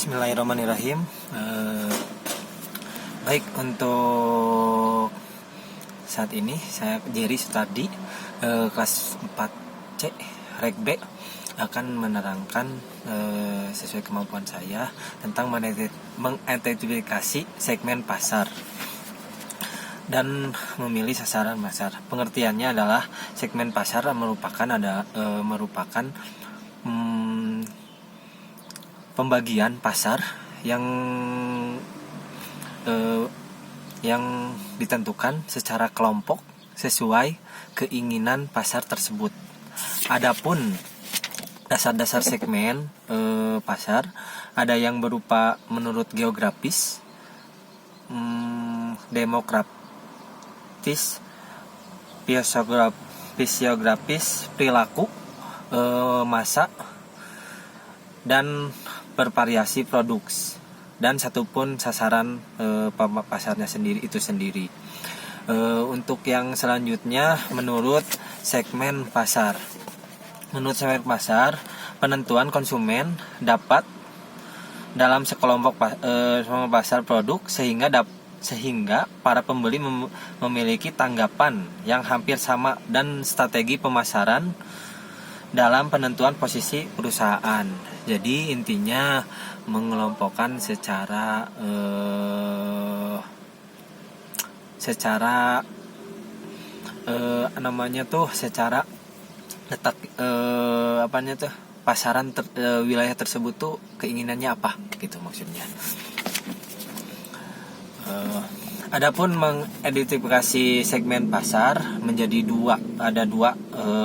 Bismillahirrahmanirrahim. Baik, untuk saat ini saya Jerry Sutardi, kelas 4C Reg B, akan menerangkan sesuai kemampuan saya tentang mengidentifikasi segmen pasar dan memilih sasaran pasar. Pengertiannya adalah segmen pasar merupakan pembagian pasar yang ditentukan secara kelompok sesuai keinginan pasar tersebut. Adapun dasar-dasar segmen pasar ada yang berupa menurut geografis, demografis, fisiografis, perilaku, masa, dan bervariasi produk, dan satupun sasaran pasarnya sendiri. Untuk yang selanjutnya, menurut segmen pasar. Menurut segmen pasar, penentuan konsumen dapat dalam sekelompok pasar produk sehingga para pembeli memiliki tanggapan yang hampir sama dan strategi pemasaran dalam penentuan posisi perusahaan. Jadi intinya mengelompokkan secara letak pasaran wilayah tersebut tuh keinginannya apa gitu maksudnya. Adapun mengidentifikasi segmen pasar menjadi ada dua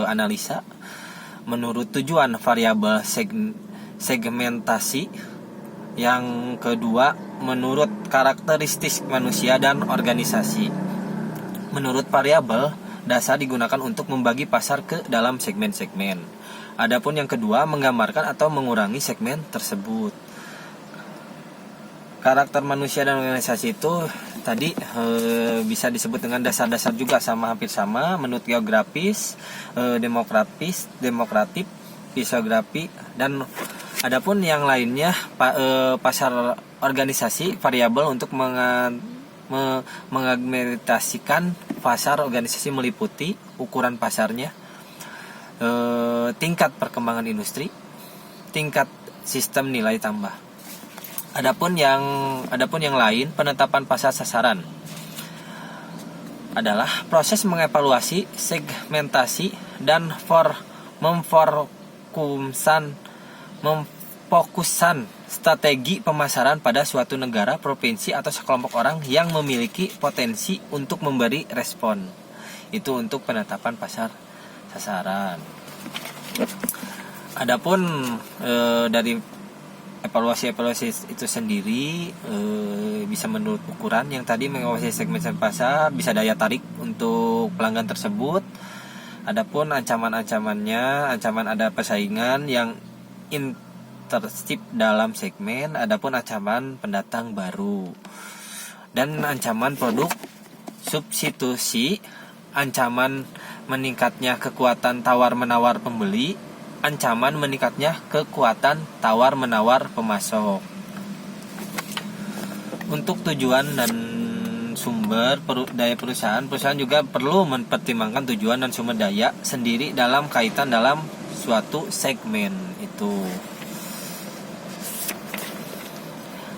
analisa. Menurut tujuan variabel segmentasi, yang kedua menurut karakteristik manusia dan organisasi. Menurut variabel dasar digunakan untuk membagi pasar ke dalam segmen-segmen. Adapun yang kedua menggambarkan atau mengurangi segmen tersebut. Karakter manusia dan organisasi itu tadi bisa disebut dengan dasar-dasar juga, hampir sama menurut geografis, demokratif, fisiografi, dan adapun yang lainnya pasar organisasi variabel untuk mengagmentasikan pasar organisasi meliputi ukuran pasarnya, tingkat perkembangan industri, tingkat sistem nilai tambah. Adapun yang lain, penetapan pasar sasaran adalah proses mengevaluasi, segmentasi, dan memfokusan strategi pemasaran pada suatu negara, provinsi, atau sekelompok orang yang memiliki potensi untuk memberi respon. Itu untuk penetapan pasar sasaran. Adapun dari evaluasi itu sendiri bisa menurut ukuran yang tadi mengevaluasi segmen pasar, bisa daya tarik untuk pelanggan tersebut. Adapun ancaman-ancamannya, ancaman ada persaingan yang intensif dalam segmen, adapun ancaman pendatang baru, dan ancaman produk substitusi, ancaman meningkatnya kekuatan tawar-menawar pembeli, ancaman meningkatnya kekuatan tawar-menawar pemasok. Untuk tujuan dan sumber daya perusahaan juga perlu mempertimbangkan tujuan dan sumber daya sendiri dalam kaitan dalam suatu segmen itu.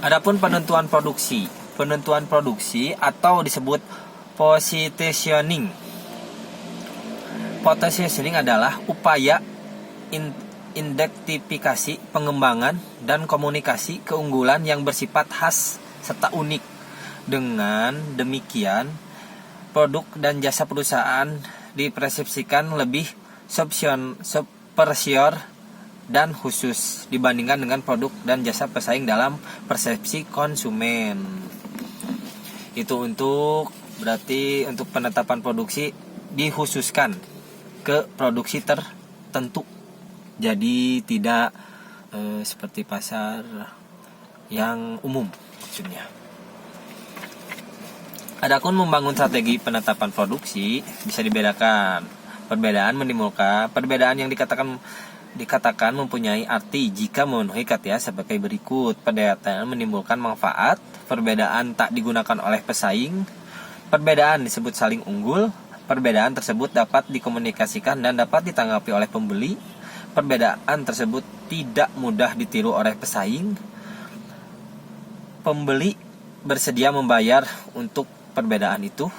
Adapun penentuan produksi atau disebut positioning. Positioning adalah upaya identifikasi, pengembangan, dan komunikasi keunggulan yang bersifat khas serta unik. Dengan demikian, produk dan jasa perusahaan dipersepsikan lebih superior dan khusus dibandingkan dengan produk dan jasa pesaing dalam persepsi konsumen. Itu berarti untuk penetapan produksi dikhususkan ke produksi tertentu. Jadi tidak seperti pasar yang umum maksudnya. Adapun membangun strategi penetapan produksi bisa dibedakan. Perbedaan yang dikatakan dikatakan mempunyai arti jika memenuhi kriteria sebagai berikut. Perbedaan menimbulkan manfaat, perbedaan tak digunakan oleh pesaing, perbedaan disebut saling unggul, perbedaan tersebut dapat dikomunikasikan dan dapat ditanggapi oleh pembeli, perbedaan tersebut tidak mudah ditiru oleh pesaing, pembeli bersedia membayar untuk perbedaan itu,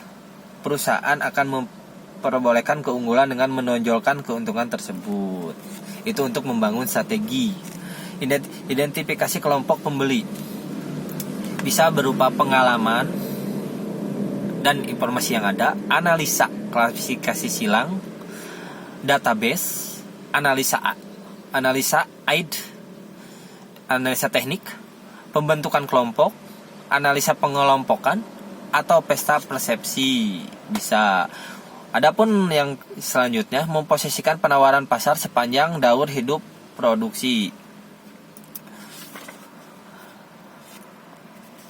perusahaan akan memperbolehkan keunggulan dengan menonjolkan keuntungan tersebut. Itu untuk membangun strategi. Identifikasi kelompok pembeli bisa berupa pengalaman dan informasi yang ada, analisa klasifikasi silang, database, analisa AID, analisa teknik, pembentukan kelompok, analisa pengelompokan, atau pesta persepsi bisa. Adapun yang selanjutnya, memposisikan penawaran pasar sepanjang daur hidup produksi.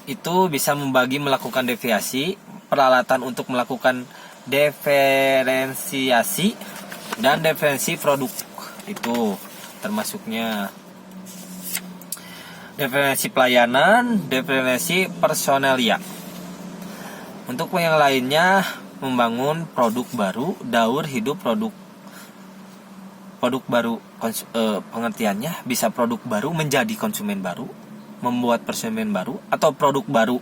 Itu bisa membagi melakukan deviasi, peralatan untuk melakukan diferensiasi, dan definisi produk. Itu termasuknya definisi pelayanan, definisi personalia. Untuk yang lainnya, membangun produk baru, daur hidup produk baru. Pengertiannya bisa produk baru menjadi konsumen baru, membuat konsumen baru, atau produk baru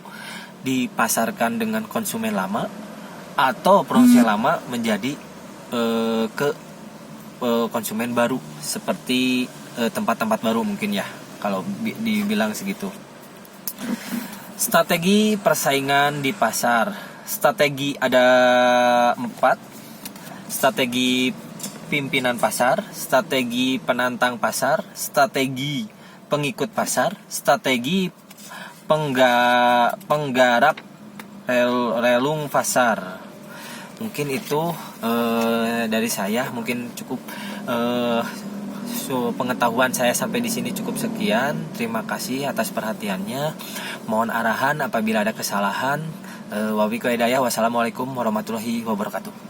dipasarkan dengan konsumen lama, atau produk lama menjadi ke konsumen baru, seperti tempat-tempat baru mungkin ya, kalau dibilang segitu. Strategi persaingan di pasar. Strategi ada 4. Strategi pimpinan pasar, strategi penantang pasar, strategi pengikut pasar, strategi penggarap relung pasar. Mungkin itu dari saya, mungkin cukup pengetahuan saya sampai di sini cukup sekian. Terima kasih atas perhatiannya. Mohon arahan apabila ada kesalahan. Wabillahi hidayah. Wassalamualaikum warahmatullahi wabarakatuh.